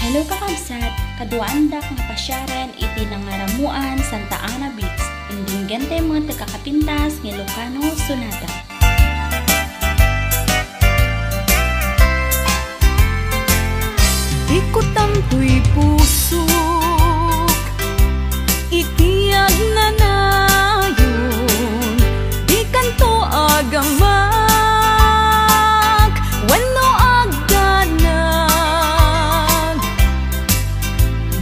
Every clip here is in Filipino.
Hello kakabsat, kaduandak nga pasyaren iti nangaramuan Santa Ana Beach. Indinggente mga tagakapintas ng Ilocano Sonata. Ikot ang tuy pusok, itiyag na nayon, di kanto agamak, wano agdanag.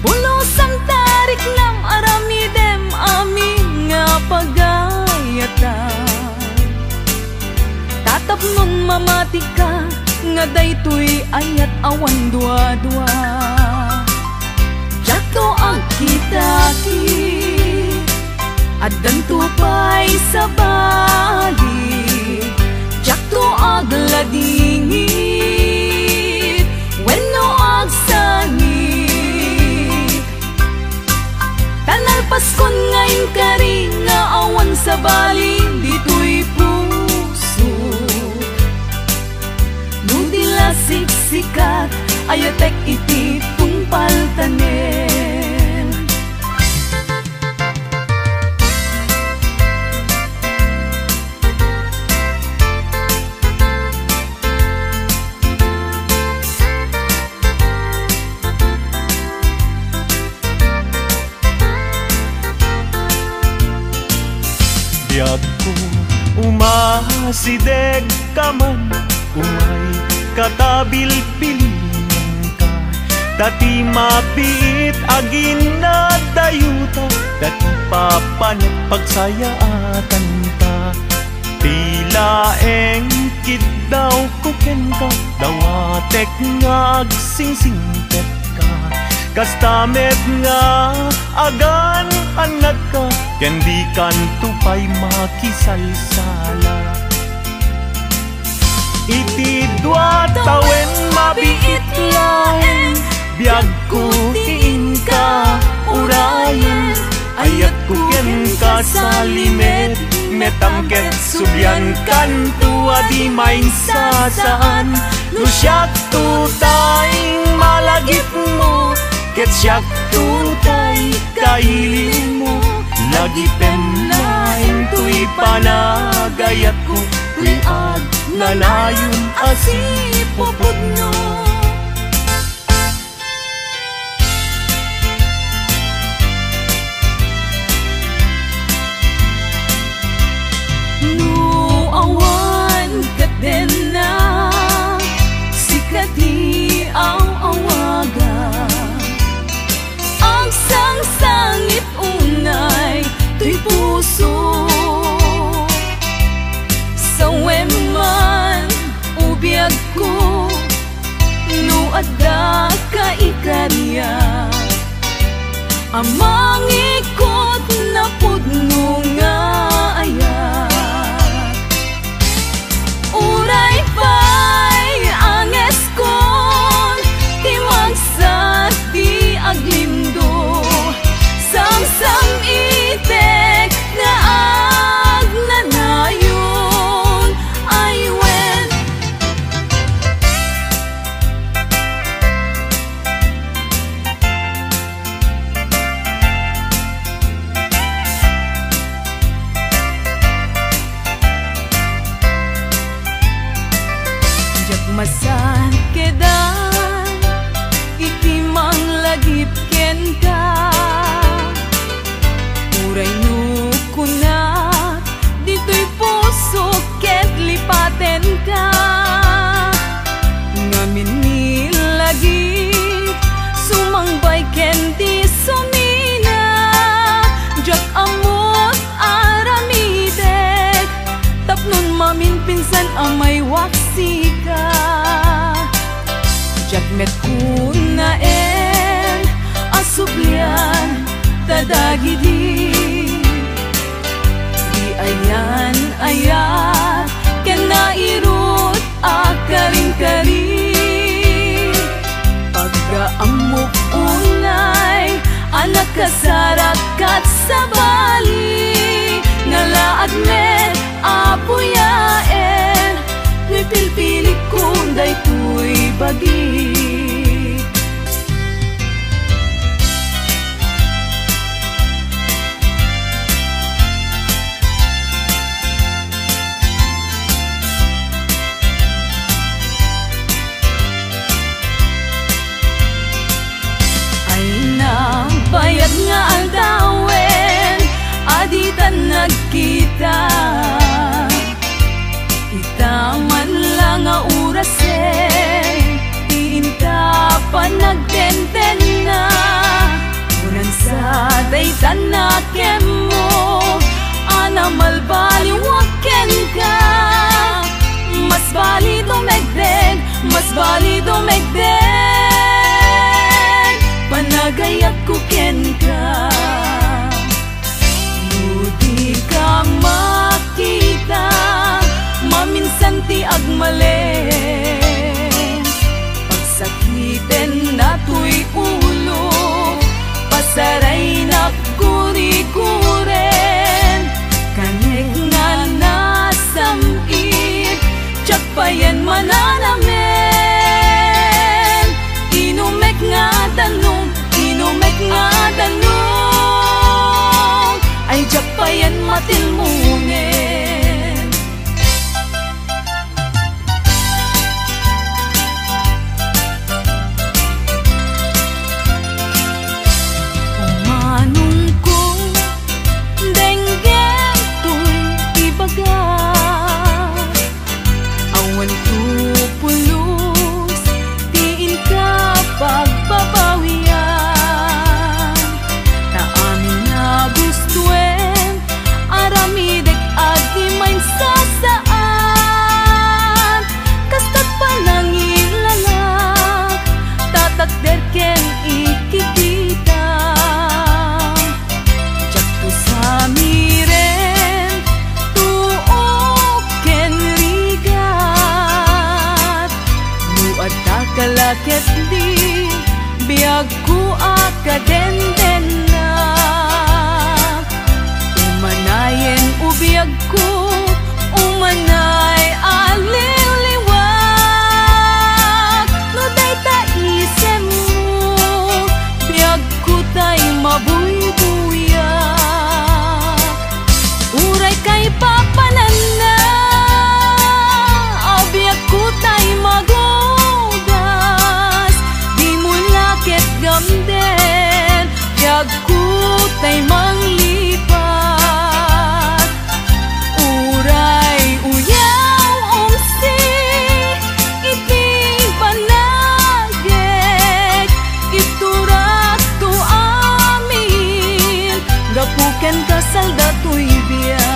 Bulos ang tarik ng aramidem amin nga pagayatan. Tatapnon mamati ka, nga daytoy ayat awan dua-dua. Jato ang kitaki at dantupay sa bali. Jato ag ladingit wenno ag sangit. Tanal paskon ngayon kari nga awan sa bali ditoy siksikat ayatek iti tungpal tanen. Biag ko umasideg ka man, umay katabil-pilingan ka. Dati mapit agin na dayuta, dati papanat pagsayaatan ka. Tila engkit daw kuken ka, dawatek nga agsingsingpet ka. Kastamet nga agan anak ka, kendi kantupay makisalsala. Iti dua tawen mabiit laeng, biag ko tiin ka urayan. Ayat ko ken ka sa limet, metangket subyan kan tua di main sasaan. No siyak tutay malagip mo, ket siyak tutay kailin mo. Lagi penlain tuy panagayat ko, tuy ag nalayon asipopod no. No awan kaden na sikati ang awaga, ang sang-sangit unay tuy puso. Sa weman ubiag ko, no adda ka ikarya, amang ikot na pudno nga ayat. Uray pa'y anges kon, timagsa di aglindo, sang-sang itek nga agnanayon. I went jak masan kedan iti mang lagip ken ka. Uray no kunat dito'y puso ket lipaten ka. Ngamin nilagip sumangbay ken di sumina, jak amot aramidek tapnon mamin pinsan amay waksi ka. Jak met kunaen asublian tadagidi, di ayan ayat ken nairut akaring-kari. Pagkaamok unay anak kasarakat sa bali, ngalaad met apuyaen, tuy pilpilik kung daytoy bagi. sanaken mo ana malbaliwaken ka. Mas balido megdeg, mas balido megdeg, panagayat ko ken ka. Di ka makita maminsan ti agmalen, pagsakiten na to'y ulo, pasaray na kuri-kuren, kanig nga nasamit, tsak payan mananamen. Inumek nga tanong, inumek nga tanong, ay tsak payan matilmungen. Umanong ko denggem to'y ibaga, awan tupulos tiin ka pagbabawian. Naamin na gustuen aramidek at di main sasaan, kastat panangilalak tatakder ken ikikita. Jakto sa miren tuok ken rigat, buad takalaket di biag ku akadenden na. Umanayen ubiyag ko, umanay aliliwag, no day taisem mo, biyag ko tay mabuybuyak. Uray kay papanan na, abiyag ko tay magugas, di mo lakit gamden, biyag ko tay manglipat. Uray uyaw umsi iti banagek, iturak to amin, gapuken kasal dato'y biyag.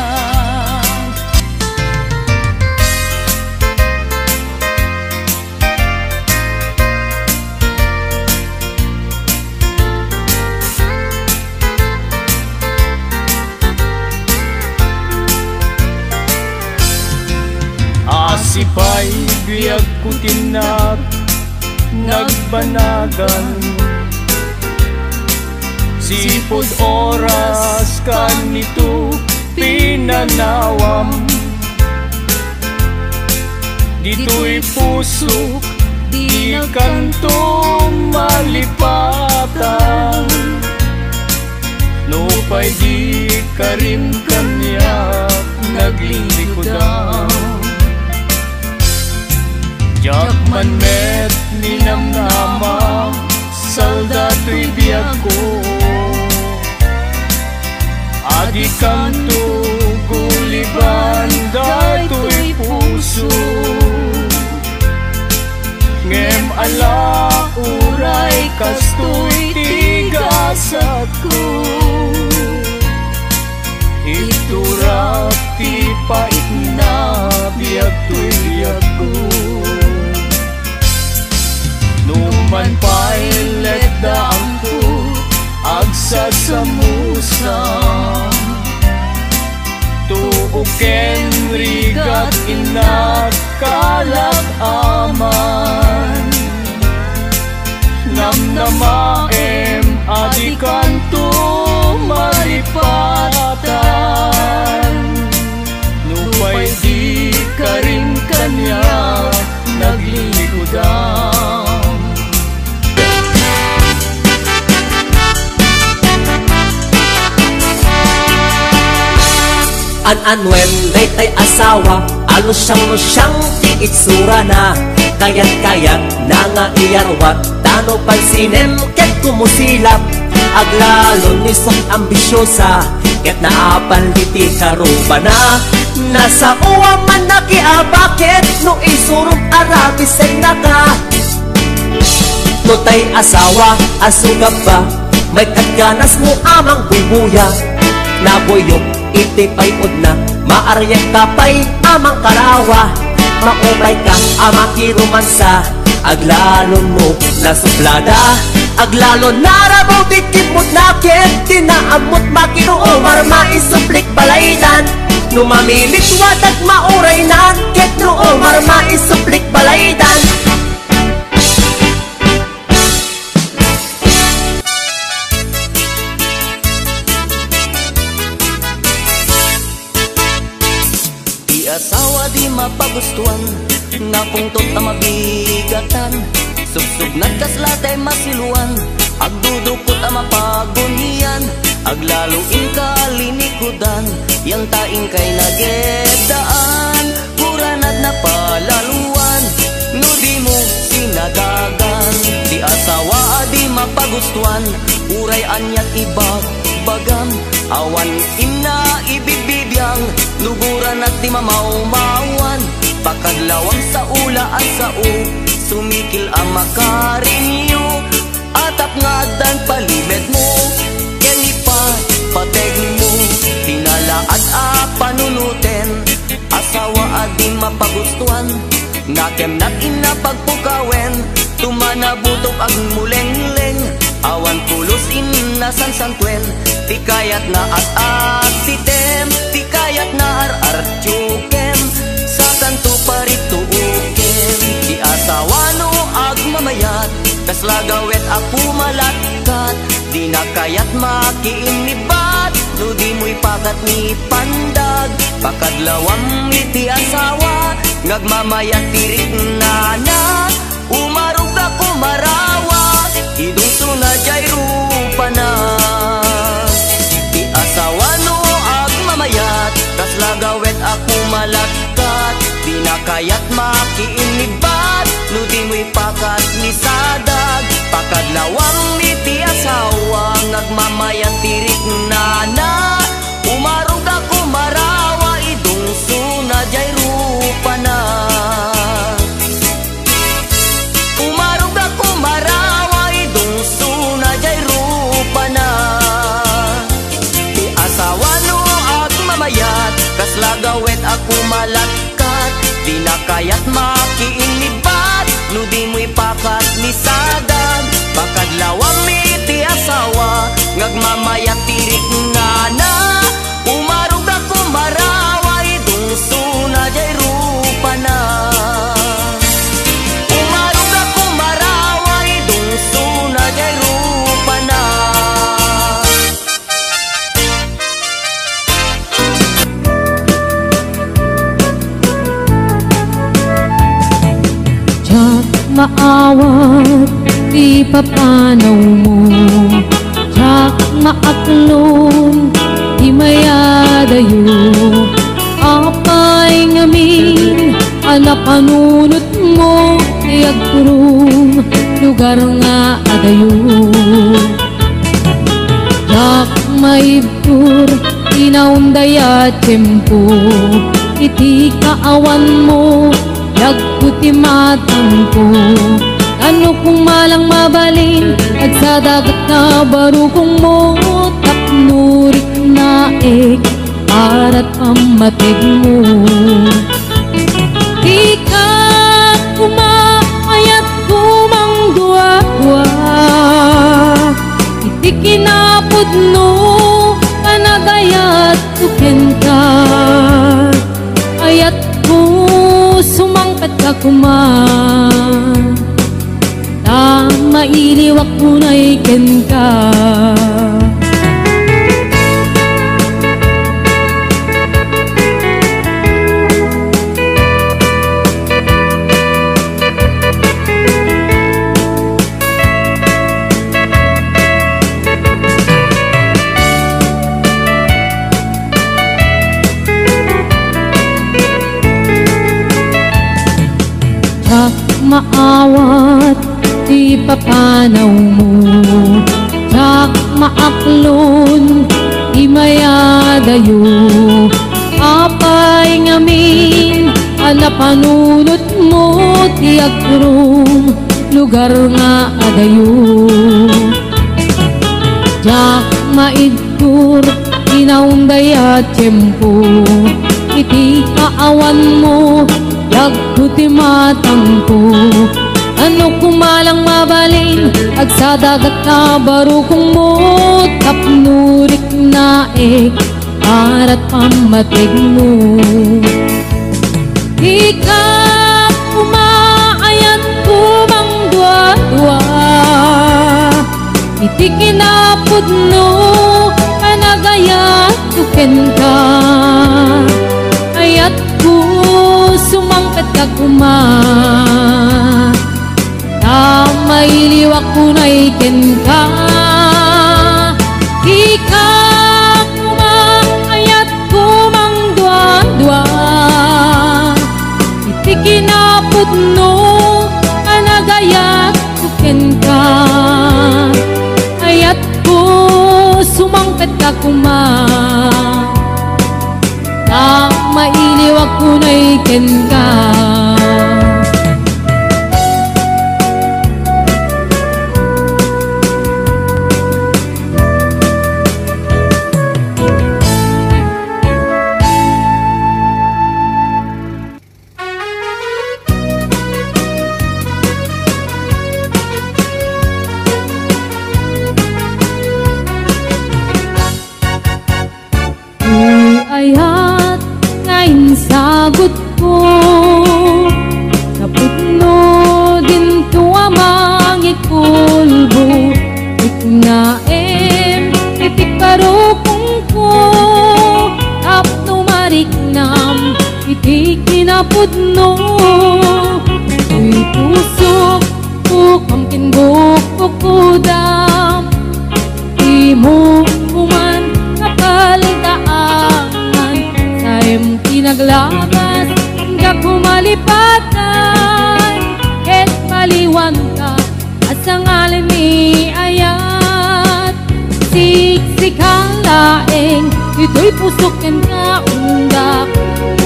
Asipay biyag ko tinag nagbanagan, sipod oras kanito pinanawam. Dito'y pusok di kanto malipatan, no pa'y di ka rin kanya naglilikodan. Jakman met ninamnama saldato'y biyag ko, adi kanto guliban dato'y puso. Ngem ala uray kasto'y tigasat ko, iturap ti pait na biyag to'y biyag ko. Numan pa'y letdaan ko agsasamusan, tuuken rigat inat kalagaman. Namnamaem adikan to malipatan, nupay di ka rin kanya naglilikodan. An-anwen day asawa, alusyang-lusyang ti itsura na, kayat-kayat na nga iyarwat, tano pansinem ket kumusilap, aglalon ni sok ambisyosa, ket naapal diti karuba na, nasa uwa man nakiabakit, no isurong arabisen na ka. No tay asawa, asugap ba, may kadganas mo amang bubuya. Nabuyok iti payod na, maaryak kapay amang karawa. Maumay ka amang kirumansa, aglalon mo na suplada. Aglalon narabaw tikipot nakit, tinaamot makiroo marma isuplik balaydan. Numamilit wadag mauray nan, ket noo marma isuplik balaydan. Di asawa di mapagustuhan, napungtot na mabigatan. Subsub nagkaslatay masiluan, agdudukot ang mapagunian. Aglaluin ka linikudan, yang taing kay nagedaan. Kuranad na palaluan, no di mo sinagagan. Di asawa di mapagustuhan, uray anyat ibag-bagam. Awan ina ibibibiyang, luguran at di mamaumawan. Pakadlawang sa ula at sa sumikil ang makarinyo. Atap nga dan palimed mo, pateg mo, tinalaad panunuten. Asawa di mapagustuhan, nakem inapagpukawen. Tumanabutok ag muleng-leng, awan pulos inasansantwen. Ti kayat na at-atitem, ti kayat na ar-artyukem. Sa kanto parituukem, di asawa no agmamayat. Kaslagawet ako malatkat, di na kayat makiinibat. No di mo'y pakat ni pandag, pakadlawang iti asawa. Ngagmamayat tirik na, umarog ako marawa. Idong sunadjay rupa na. Di asawa no agmamayat, kaslagawet ako malatkat. Di na kayat makiinibat, no di mo'y pakat ni sadag. Pakadlawang iti asawa, ngagmamayat tirik na, umarog ako marawa. Idong sunadjay rupa na. Umarog ako marawa, idong sunadjay rupa na. Di asawa no agmamayat, kaslagawet ako malatkat. Di na kayat makiinibat, no di mo'y pakat ni sadag. Pakadlawang iti asawa, ngagmamayat tirik na, umarog ako marawa. Idong sunadjay rupa na. Umarog ako marawa, idong sunadjay rupa na. Tiyak maawat, di papanaw mo. Tiyak maaklon, di mayadayo. Apay ngamin, anapanunot mo. Tiyak turong, lugar nga adayo. Tiyak maibtur, inaundaya tempo. Iti kaawan mo, yagputi matang ko. Ano kung malang mabalin, at sa dagat na barukong mo. Tapnurik na arat pamatig mo. Di ka kumaayat kumang dua-dua. Iti kinapod no, panagayat tuken ka. Ayat ko sumangkat ka kuman. Mailiwak mo na iken ka. Tiyak maawat, di papanaw mo. Tiyak maaklon, di mayadayo. Apay ngamin, anapanunot mo. Tiyak turong, lugar nga adayo. maidkur inaunday at tiyempo iti kaawan mo yagkuti matangko ano kumalang mabalin agsadagat na barukong mo tapnurik na arat pamatig mo ikaw umaayat ko bang dua-dua iti kinapod no kanagayat tuken ka ayat ko sumangkat ka kuma na mailiwak ko na iken ka ikaw umaayat ko bang dua-dua iti kinapod no kanagayat tuken ka ayat ko sumangkat ka kuma na mailiwag ko na iken ka ayat ngayon sagot ko naputno din tuwamang ikulbo iknaem itik parukong ko tapno mariknam itik kinaputno uy pusok ko kamkin bukok kudam imo uman kapaldaan sayem kinaglagas hanggang kumalipatan ket paliwan ka asangalan ni ayat siksikan laeng ito'y pusoken ka undak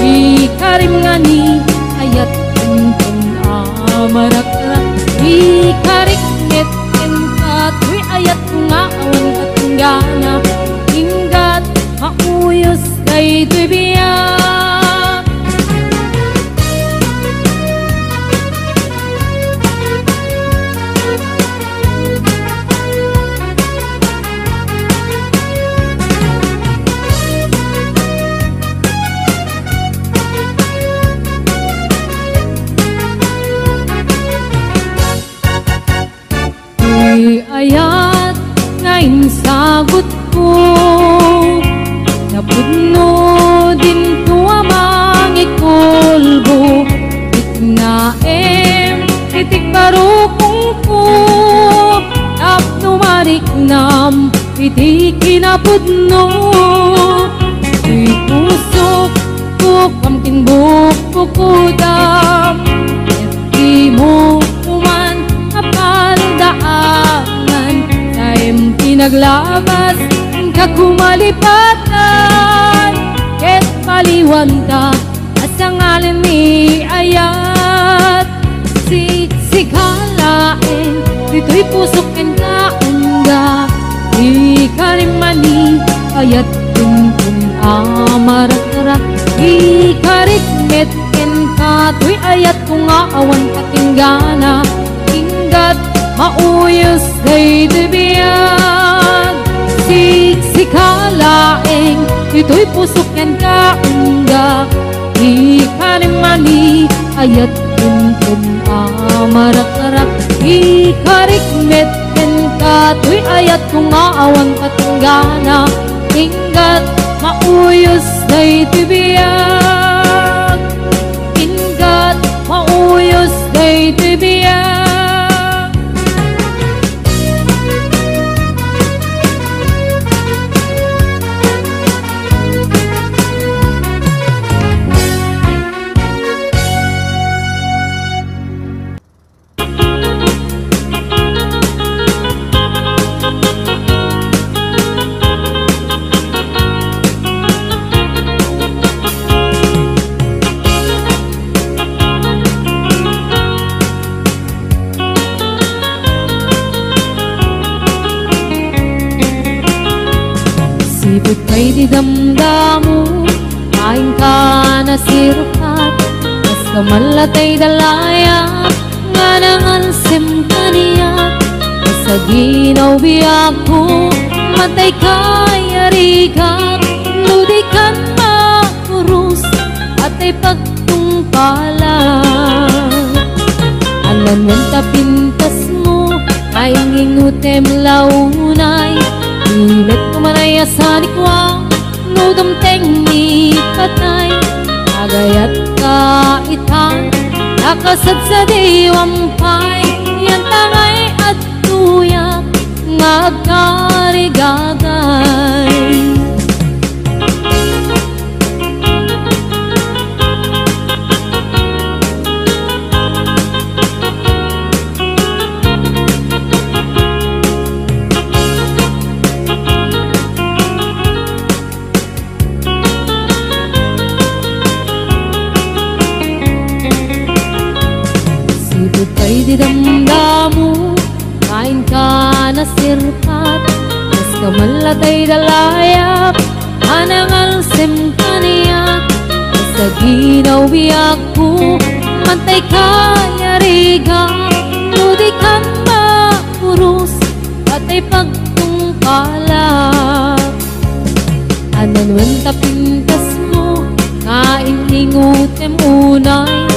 ikarim nga ni ayat kentong amarak-rak ikarik net ka to'y ayat nga awan katunggana ingat mauyos kay to'y biyak to'y ayat ngayon sagot ko napudno din tuwamang ikulbo iknaem itik barukong ko tapno mariknam itik kinapudno uy pusok ko kamkin bukok kudam iti mo uman kapaldaan sayem kinaglabas kakumalipatan ket paliwan ka asangalan ni ayat siksikhalaeng dito'y pusoken ka unda ikarimani ayat tuntun amarak-rak ikarikmet ken ka to'y ayat ko nga awan katinggana ingat mauyos day dibiyag siksikhalaeng ito'y pusoken ka unda ikarimani ayat tuntun amarak-rak ikarikmet ken ka to'y ayat ko nga awan katinggana ingat mauyos day tibiyag ingat mauyos day tibiyag Sibot kay di damdamu, kain ka na sirukat, kas kamalatay dalaya, nga nangansim kaniya, sa ginaw biyak ko, matay kay arigat, ludi kan makurus, atay pagtungpalan. Anan wanta pintas mo, ay ngingutem launay, imet kumanaya sa likwang, nudom teng ni patay, agayat kaitan, nakasad sa diwampay, yan tangay at tuyak, ngagkarigagay. Kay di damdamu, kain ka na sirpat, kas kamalatay dalayap, anangal sem kaniyak, sa ginaw biyak ko, mantay kaya riga, ludi kan makurus, patay pagtungkalak. Anan wanta pintas mo, kain ingutem unay,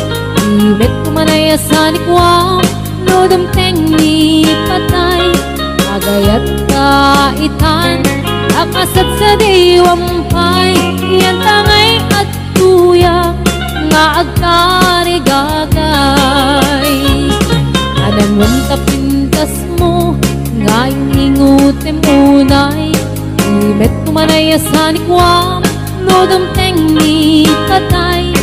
imet kumanaya sa likwang, nodom teng ni patay, agayat kaitan, akasat sa diwampay, yan tangay at tuyak, nga agkarigagay. Anan wanta pintas mo, nga ingutem unay, imet kumanaya sa likwang, nodom teng ni patay,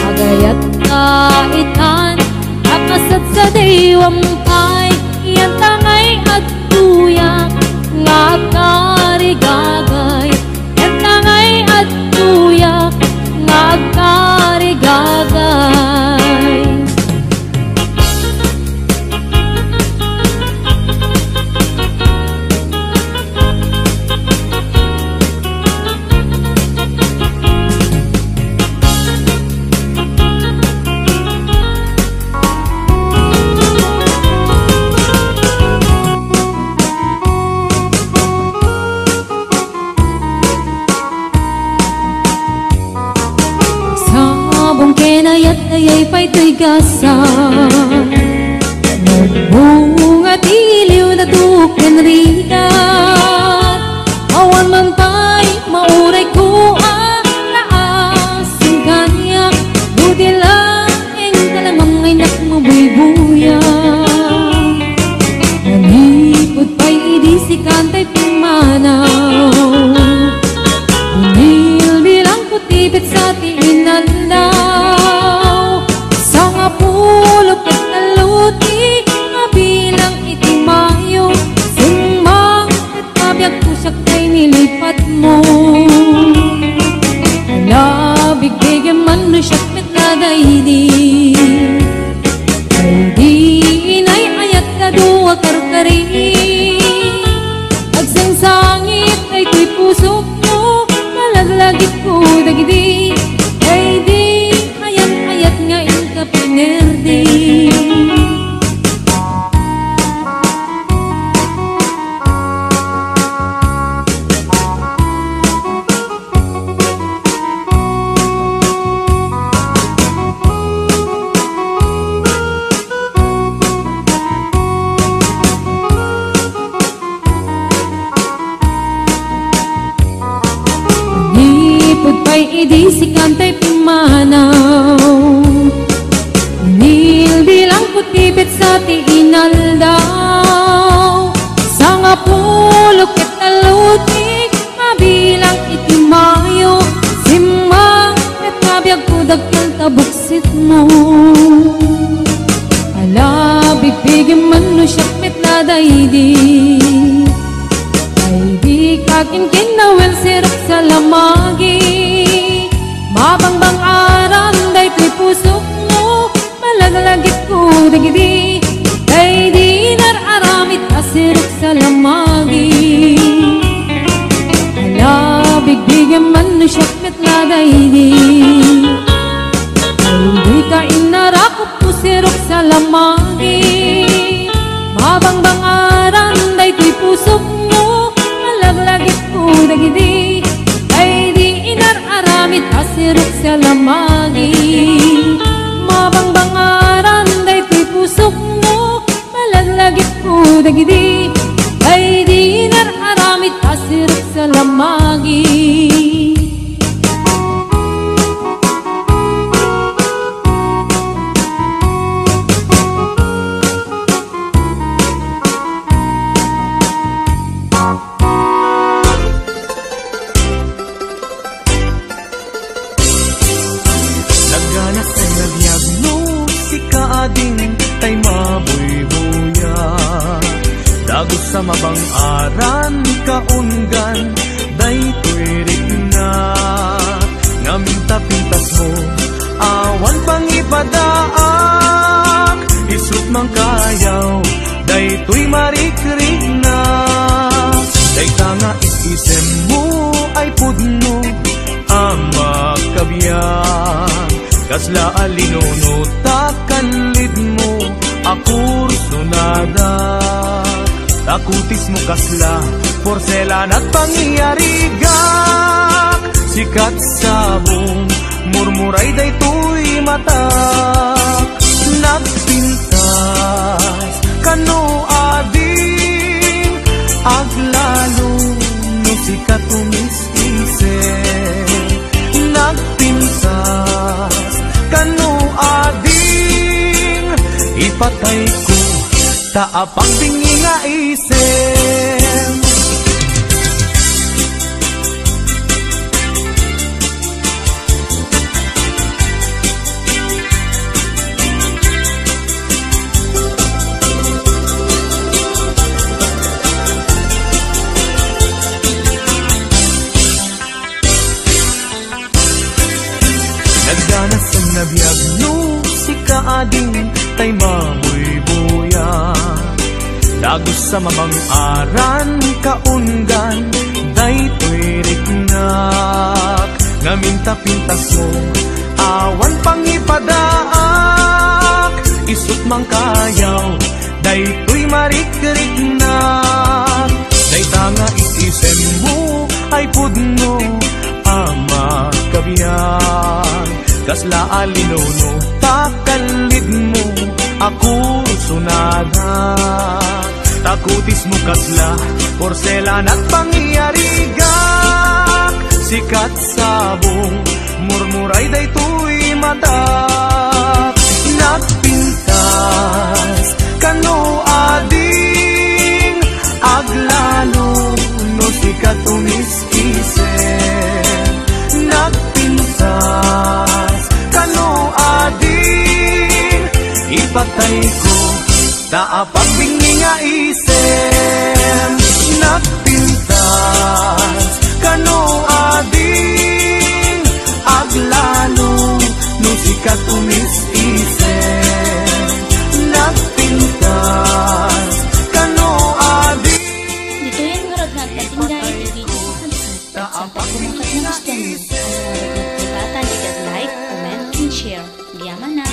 agayat kaitan, akasat sa diwampay, yan tangay at tuyak, nga agkarigagay, yan tangay at tuyak, nga agkarigagay. Kenayat ayay pa'y tigasan, nagbunga tiliw na duken rigat, awan man pa'y mauray ko ang naasin kanya, buti lang ang kalamang ay nakmabuy-buya. Nanipod pa'y idisikan ta'y pumanaw, binilbilang ko tibit sa tiinanda, pulok at naluti, mabilang itimayo, sumang at mabiyag pusak kay nilipat mo. Alabig-bigyan man no siyak met na daydi, ay di inay ayat na duwa karkari, agsangsangit ay tuy pusok mo, malaglagit ko dagidi, ay di ayat nga inka pinerdi. Nipod pa'y idisikan ta'y pumanaw, nilbilang kutibit sa tiinaldaw, sa nga pulok at nalutik, mabilang itimayo, simang at nabiyag ko dagkal tabuksit mo. Alabig-bigyan man no siyak met na daydi, ay di kakin kinawel sirap sa lamagi, mabangbang aram day tuy pusok mo, malaglagit ko dagidi, ay di nararamit asirap sa lamagi. Alabig yaman no syakmet na daydi. Hindi ka inarakot pusirok sa lamagi. Mabangbang aran day tuy pusok mo, malaglagit ko dagidi. Ay di inararamit asirok sa lamagi. Mabangbang aran day tuy pusok mo, malaglagit ko dagidi. Ay di inararamit asirok sa lamagi. Tay mabuy-buya dagos sa mabang aran kaunggan day tuwirik na ngaminta-pintas mo awan pang ipadaak isut mang kayaw day tuy marikrik na day tanga isisem mo ay pudno ang magkabiyan kasla alinono takanlid mo akur sunada takutis mo kasla porselan at pangyarigak sikat sabong murmuray day tuy mata nagpintas kano ading aglalo no sikat umis-ise nagpintas kano ading ipatay ko taapang bingi nga isem. Nagdanas ang nabiyag no si kaading tay mabuy-buya dagos sa mamang aran kaunggan day tuwirik nak ngaminta-pintas mo awan pang ipadaak isut mang kayaw day tuy marikrik nak day tanga isisem mo ay pudno ang magkabiyan kasla alinono takalid mo ako sunada takutis mo kasla porselan at pangyarigak sikat sabong murmuray day tuy mata nagpintas kano ading aglalo no sikat umis-ise nagpintas kano ading ipatay ko taapag bingi nga isem nagpintas kano ading aglalo no sikat umis-ise nagpintas kano ading Dito yan ngarag nagpatingay video sa pagkumakat na gusto mo. Ang mga nagpipatan, like, comment, and share. Diyaman na!